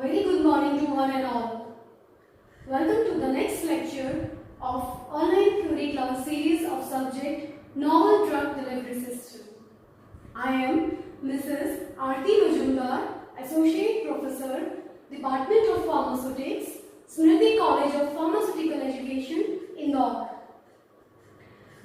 very good morning to one and all. Welcome to the next lecture of online theory class series of subject Novel Drug Delivery System. I am Mrs. Aarti Majumdar, Associate Professor, Department of Pharmaceutics, Smriti College of Pharmaceutical Education, Indore.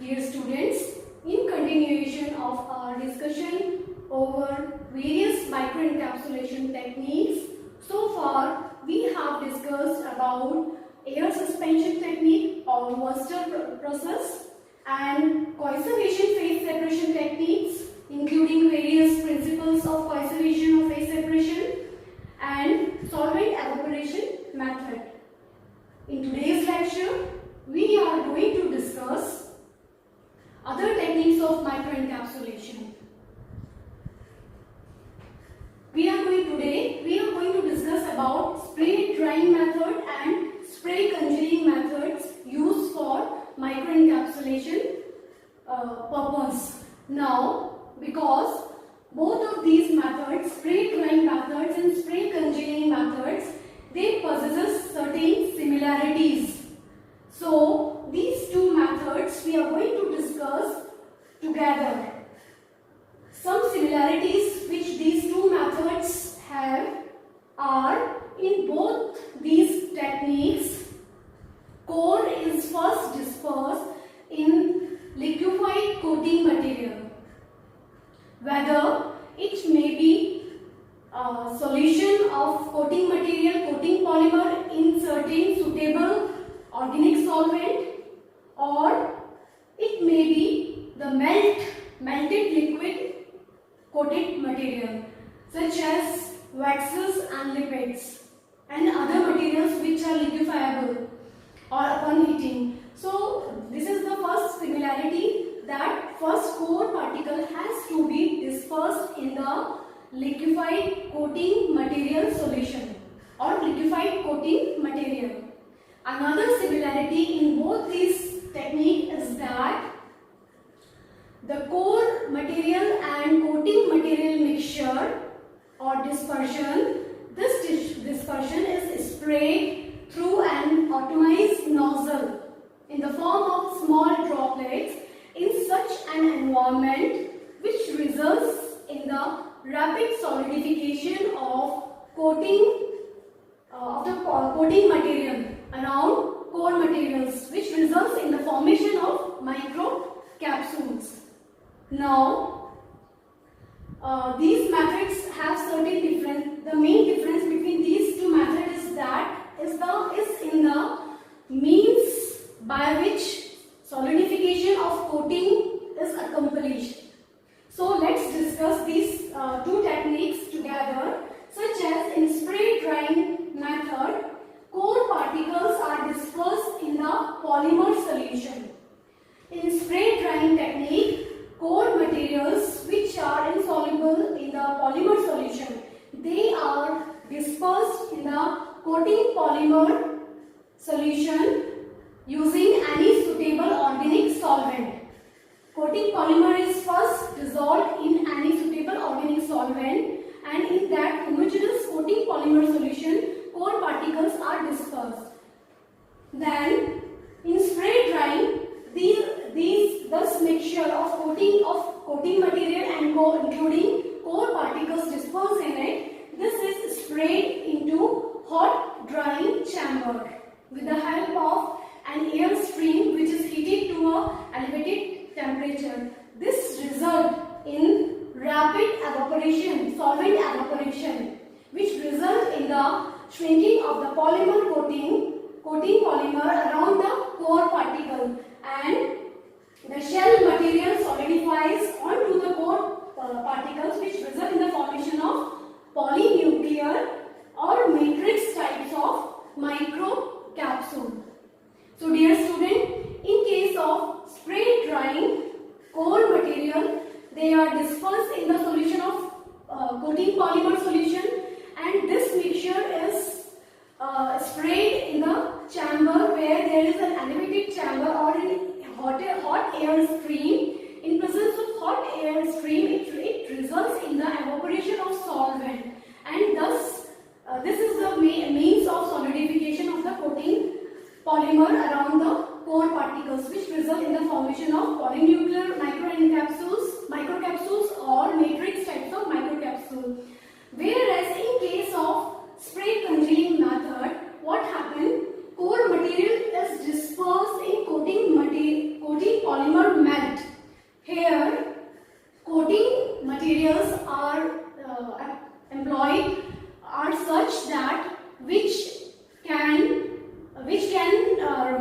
Dear students, in continuation of our discussion over various microencapsulation techniques, so far we have discussed about air suspension technique or Wurster process and coagulation phase separation techniques, including various principles of coagulation or phase separation and solvent evaporation method. In today's lecture, we are going to discuss other techniques of microencapsulation. We are going to discuss about spray drying method and spray congealing methods used for microencapsulation purpose. Now, because both of these methods, spray drying methods and spray congealing methods, they possess certain similarities. So, these two methods we are going to discuss together. Some similarities which these two methods have are, in both these techniques, core is first dispersed in liquefied coating material. Whether it may be a solution of coating material, coating polymer in certain suitable organic solvent, or it may be the melted liquid coated material such as waxes and lipids and other materials which are liquefiable or upon heating. So this is the first similarity, that first core particle has to be dispersed in the liquefied coating material solution or liquefied coating material. Another similarity in both these techniques is that the core material and coating material mixture or dispersion, this dispersion is sprayed through an atomized nozzle in the form of small droplets in such an environment which results in the rapid solidification of coating material around core materials, which results in the formation of microcapsules. Now, these methods have certain difference. The main difference between these two methods is in the means by which solidification of coating is accomplished. So let's discuss these two techniques together, such as in spray drying method, core particles are dispersed in the polymer solution. In spray drying technique, core materials which are insoluble in the polymer solution, they are dispersed in the coating polymer solution using any suitable organic solvent. Coating polymer is first dissolved in any suitable organic solvent, and in that homogeneous coating polymer solution, core particles are dispersed. Then, in spray drying, this mixture of coating material and including core particles dispersed in it, this is sprayed into hot drying chamber with the help of an air stream which is heated to a elevated temperature. This results in rapid evaporation, solvent evaporation, which results in the shrinking of the polymer coating polymer around the core particle, and the shell material solidifies onto the core particles, which result in the formation of polynuclear or matrix types of microcapsule. So dear student, in case of spray drying core material, they are dispersed in the solution of coating polymer solution, and this mixture is sprayed in the chamber where there is an elevated chamber or in hot air stream. In presence of hot air stream, it results in the evaporation of solvent, and thus this is the employed are such that which can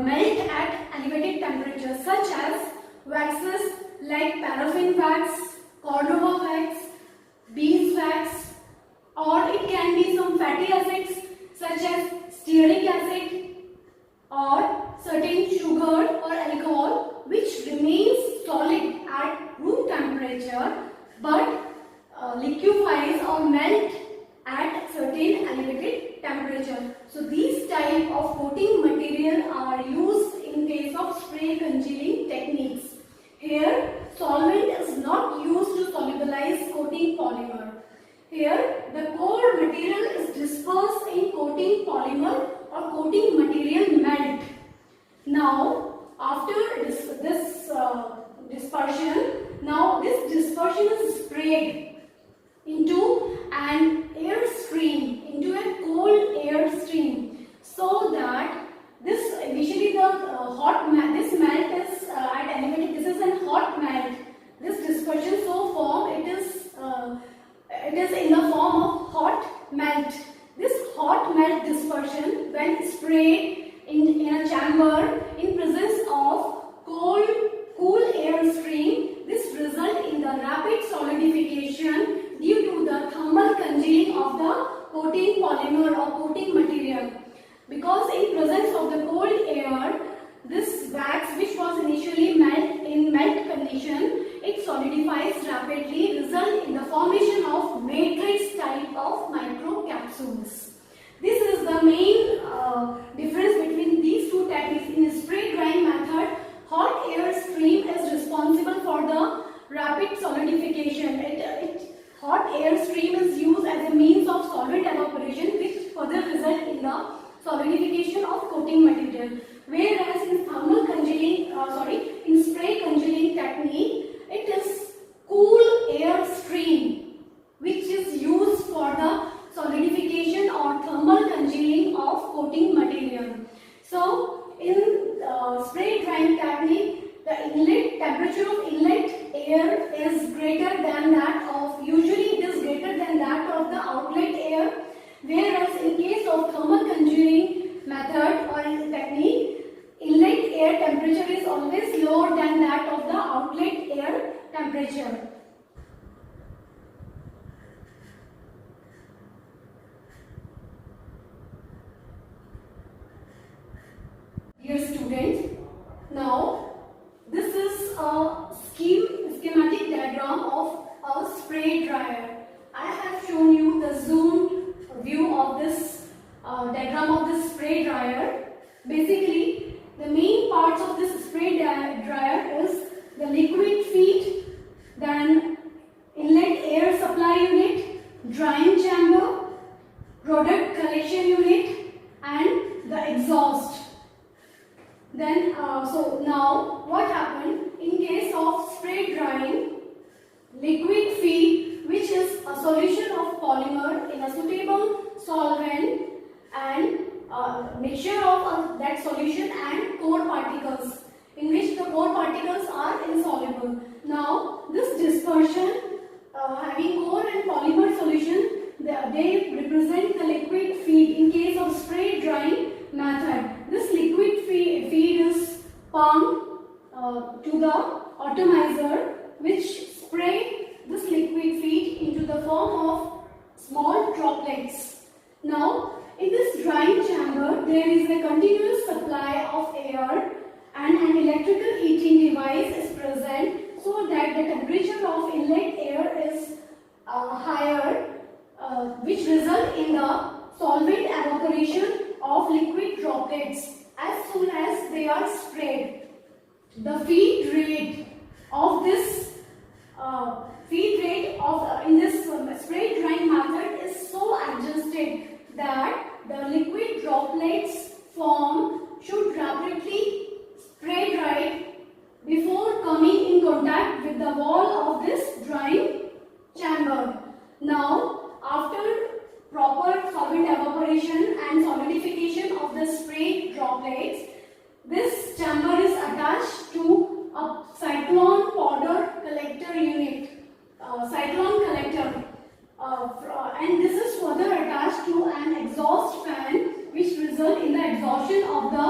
melt at elevated temperatures, such as waxes like paraffin wax, Cordova wax, beeswax, or it can be some fatty acids such as stearic acid or certain sugar or alcohol which remains solid at room temperature but liquefies or melt at certain elevated temperature. So these type of coating material are used in case of spray congealing techniques. Here solvent is not used to solubilize coating polymer. Here the core material is dispersed in coating polymer or coating material melt. Now after dispersion, now this dispersion is sprayed into an air stream, into a cold air stream, so that this initially this melt is at elevated. This is a hot melt. This dispersion so form it is in the form of hot melt. This hot melt dispersion, when sprayed in a chamber in presence of cool air stream, this result in the rapid solidification due to the thermal congealing of the coating polymer or coating material. Because in presence of the cold air, this wax which was initially in melt condition, it solidifies rapidly, result in the formation of matrix type of microcapsules. This is the main difference between these two techniques. In a spray drying method, hot air stream is responsible for the rapid solidification. Hot air stream is used as a means of solvent evaporation, which further result in the solidification of coating material. Whereas in thermal congealing, in spray congealing technique, it is cool air stream which is used for the solidification or thermal congealing of coating material. So in spray drying technique, the inlet temperature of inlet air is greater than that of, usually it is greater than that of the outlet air, whereas in case of thermal congealing method or in technique, inlet air temperature is always lower than that of the outlet air temperature. Dear students, now this is a schematic diagram of a spray dryer. I have shown you the zoomed view of this diagram of this spray dryer. Basically, the main parts of this spray dryer is the liquid feed, then inlet air supply unit, drying chamber, product collection unit, and the exhaust. Then, so now what happened in case of spray drying, liquid feed, which is a solution of polymer in a suitable solvent, and mixture of that solution and core particles, in which the core particles are insoluble. Now this dispersion having core and polymer solution, they represent the liquid feed in case of spray drying method. This liquid feed is pumped to the atomizer, which spray this liquid feed into the form of small droplets. Now in this drying chamber, there is a continuous supply of air and an electrical heating device is present, so that the temperature of inlet air is higher, which result in the solvent evaporation of liquid droplets as soon as they are sprayed. The feed rate of this in this spray drying method is so adjusted that the liquid droplets form should rapidly spray dry before coming in contact with the wall of this drying chamber. Now, after proper solvent evaporation and solidification of the spray droplets, this chamber is attached to a cyclone powder collector unit. Cyclone collector and this is further attached to an exhaust fan, which result in the exhaustion of the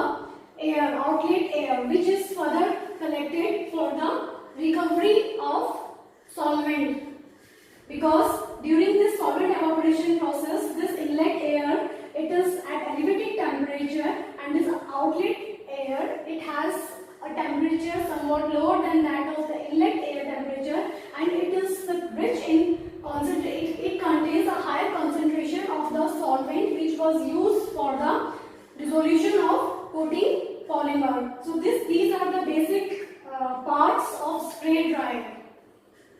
air, outlet air, which is further collected for the recovery of solvent. Because during this solvent evaporation process, this inlet air, it is at elevated temperature, and this outlet air, it has a temperature somewhat lower than that of the inlet air temperature, and it is rich in concentrate. It contains a higher concentration of the solvent which was used for the dissolution of coating polymer. So these are the basic parts of spray dryer.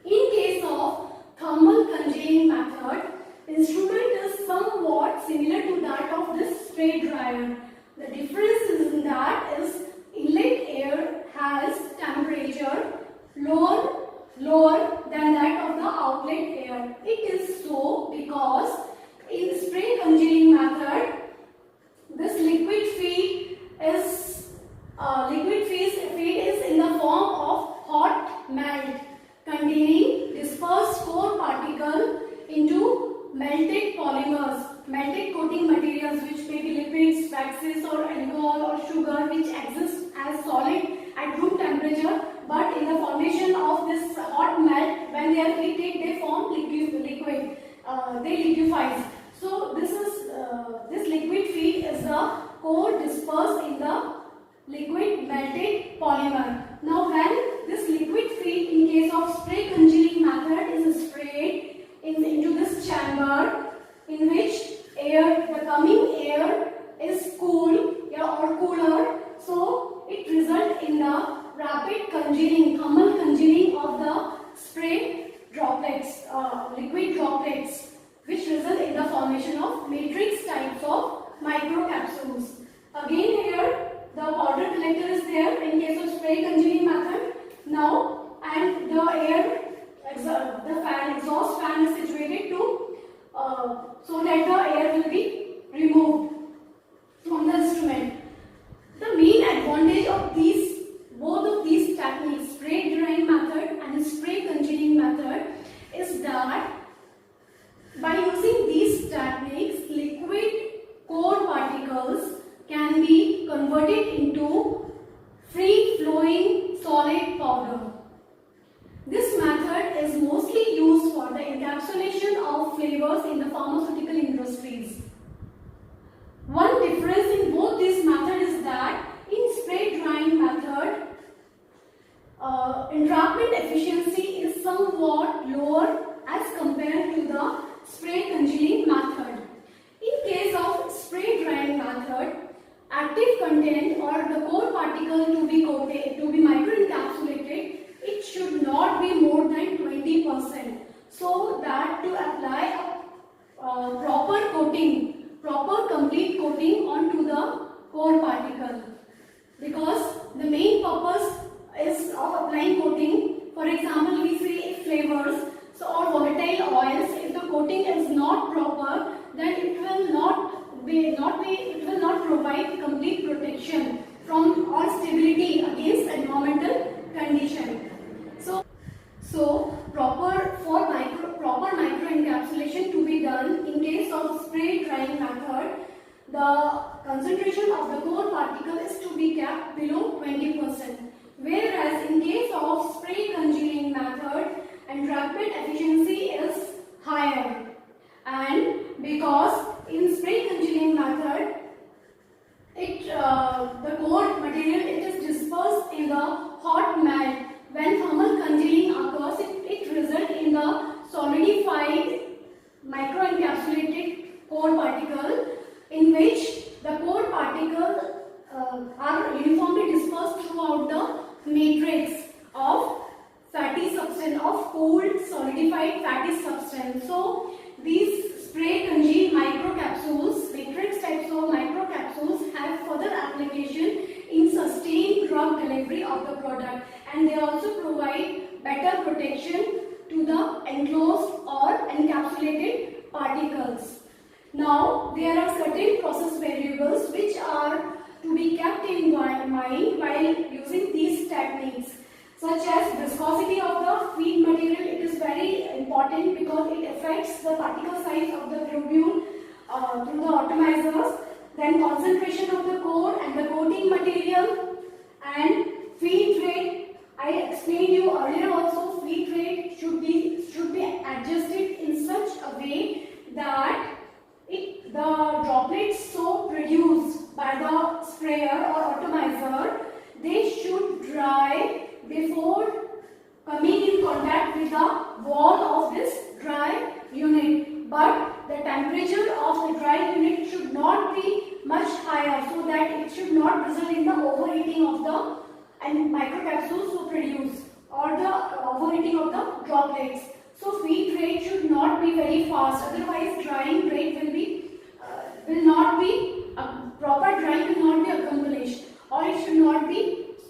In case of thermal congealing method, instrument is somewhat similar to that of this spray dryer. The difference is in that is inlet air has temperature lower than that of the outlet air. It is so because in spray congealing method, this liquid feed is in the form of hot melt containing dispersed core particle into melted polymers, melted coating materials, which may be lipids, waxes or alcohol or sugar, which exist as solid at room temperature, but in the formation of this hot melt, when they are heated, they form liquid, they liquefy. So this liquid feed is the core dispersed in the liquid melted polymer. Now when this liquid feed in case of spray congealing method is sprayed into this chamber, in which the coming air is cool or cooler, so it results in the rapid congealing, thermal congealing of the spray droplets, liquid droplets, which result in the formation of matrix types of microcapsules. Again here the powder collector is there in case of spray congealing method. Now, and the exhaust fan is situated to so that the air will be removed from the instrument. The main advantage of both of these techniques, spray drying method and spray congealing method, is that by using these techniques, liquid core particles can be converted into free flowing solid powder. This method is mostly used for the encapsulation of flavors in the pharmaceutical industries. One difference in both these methods is that in spray drying method, entrapment efficiency is somewhat lower as compared to the spray congealing method. In case of spray drying method, active content or the core particle to be microencapsulated, it should not be more than 20%, so that to apply a proper complete coating onto the core particle. Because the main purpose is of applying coating, for example, we say flavors or volatile oils, if the coating is not proper, then it will not provide complete protection from or stability against environmental condition. So proper microencapsulation to be done in case of spray drying method, the concentration of the core particle is to be kept below 20%. Whereas in case of spray congealing method, entrapment efficiency is higher, and because in spray congealing method, the core material, it is dispersed in the hot melt. When thermal congealing occurs, it results in the solidified microencapsulated core particle, in which the core particles are uniformly dispersed throughout the matrix of fatty substance, of cooled solidified fatty substance. So these spray congealed microcapsules, matrix types of microcapsules, have further application in sustained drug delivery of the product, and they also provide better protection to the enclosed or encapsulated particles. Now there are certain process variables which are to be kept in mind while using these techniques, such as viscosity of the feed material. It is very important because it affects the particle size of the globule through the atomizers. Then concentration of the core and the coating material, and feed rate. I explained you earlier also, feed rate should be adjusted in such a way that the droplets so produced by the sprayer or atomizer, they should dry before coming in contact with the wall of this dry unit. But the temperature of the dry unit should not be much higher, so that it should not result in the overheating of the microcapsules to produce, or the overheating of the droplets. So feed rate should not be very fast, otherwise drying rate will not be proper drying will not be accomplished, or it should not be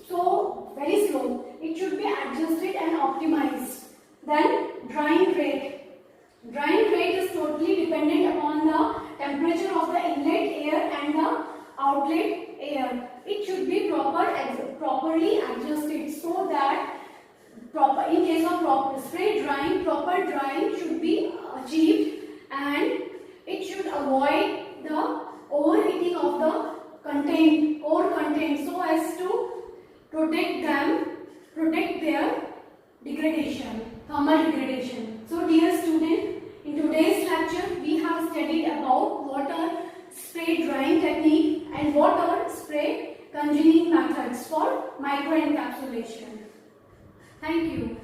so very slow. It should be adjusted and optimized. Then drying rate. Drying rate is totally dependent upon the temperature of the inlet air and the outlet air. It should be properly adjusted, so that in case of spray drying, proper drying should be achieved, and it should avoid the overheating of the ore content, so as to protect their degradation, thermal degradation. So dear student, in today's lecture we have studied about water spray drying technique and water spray congealing methods for microencapsulation. Thank you.